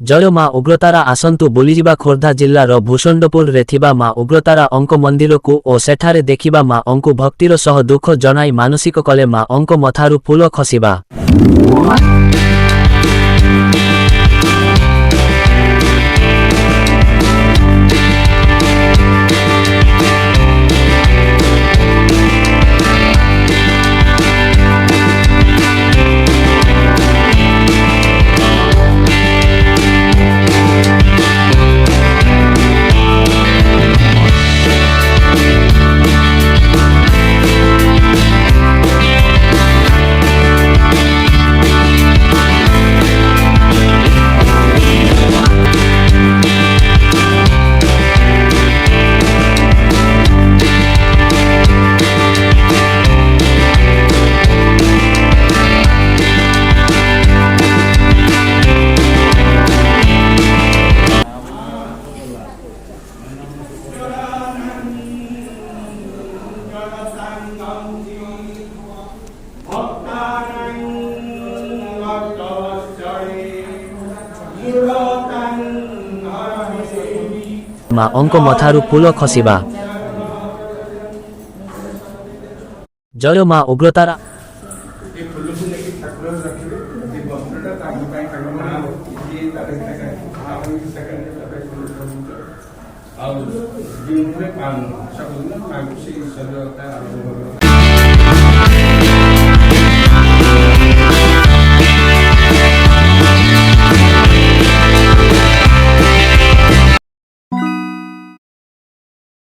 जय माँ उग्रतारा आसंतु बुलीजिबा खोर्धा जिल्लार भूषंडपुर रे थिबा माँ उग्रतारा अंक मंदिर को ओ सेठारे देखिबा माँ अंकु भक्तिर सह दुख जनाई मानसिक कले माँ अंक मथारु फूल खसिबा। माँ अंक मथारु फूल खसिबा। जय माँ उग्रतारा और